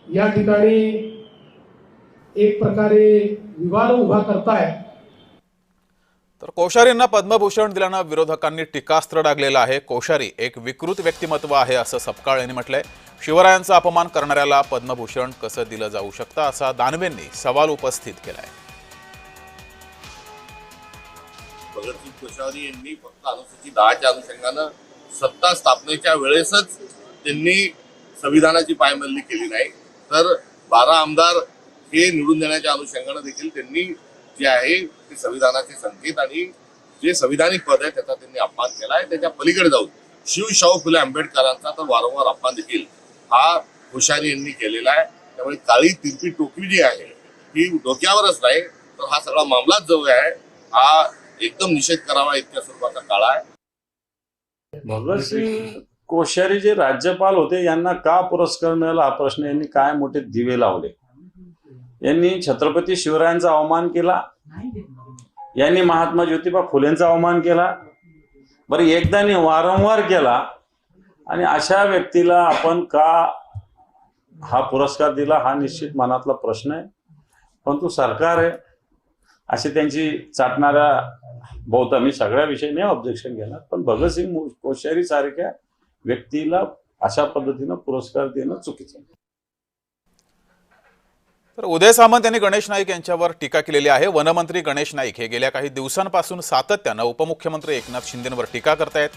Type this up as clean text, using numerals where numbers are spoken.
या ठिकाणी एक प्रकारे विवाद उभा करताय। तर कोश्यारींना पद्मभूषण दिल्यानं विरोधकांनी टीकास्त्र डागलेलं आहे। कोश्यारी एक विकृत व्यक्तिमत्व आहे असं सपकाळ यांनी म्हटलंय। शिवरायांचा अपमान करणाऱ्याला पद्मभूषण कसं दिलं जाऊ शकतं असा दानवेंनी सवाल उपस्थित केलाय। भगतसिंग कोश्यारी यांनी फक्त अनुसूचित 10च्या अनुषंगानं सत्ता स्थापनेच्या वेळेसच त्यांनी संविधानाची पायमल्ली केली नाही, तर 12 आमदार हे निवडून देण्याच्या अनुषंगानं देखील त्यांनी जे आहे ते संविधानाचे संकेत आणि जे संविधानिक पद आहे त्याचा त्यांनी अपमान केला आहे। त्याच्या पलीकडे जाऊन शाहू फुले आंबेडकरांचा तर वारंवार अपमान देखील हा कोश्यारी यांनी केलेला आहे। त्यामुळे काळी तिरपी टोपी जी आहे ही डोक्यावरच नाही, तर हा सगळा मामलाच जो आहे हा एकदम निषेध करावा इतक्या स्वरूपाचा काळ आहे। भगतसिंग कोश्यारी जे राज्यपाल होते यांना का पुरस्कार मिळाला हा प्रश्न यांनी काय मोठे दिवे लावले। यांनी छत्रपती शिवरायांचा अवमान केला, यांनी महात्मा ज्योतिबा फुलेंचा अवमान केला, बरं एकदा नाही वारंवार केला, आणि अशा व्यक्तीला आपण का हा पुरस्कार दिला हा निश्चित मनातला प्रश्न आहे। परंतु सरकार आहे अशी त्यांची चाटणाऱ्या बहुता मी सगळ्या विषयी ऑब्जेक्शन घेणार, पण भगतसिंग कोश्यारी सारख्या व्यक्तीला अशा पद्धतीनं पुरस्कार देणं चुकीचं आहे। तर उदय सामंत यांनी गणेश नाईक यांच्यावर टीका केलेली आहे। वनमंत्री गणेश नाईक हे गेल्या काही दिवसांपासून सातत्यानं उपमुख्यमंत्री एकनाथ शिंदेंवर टीका करतायत।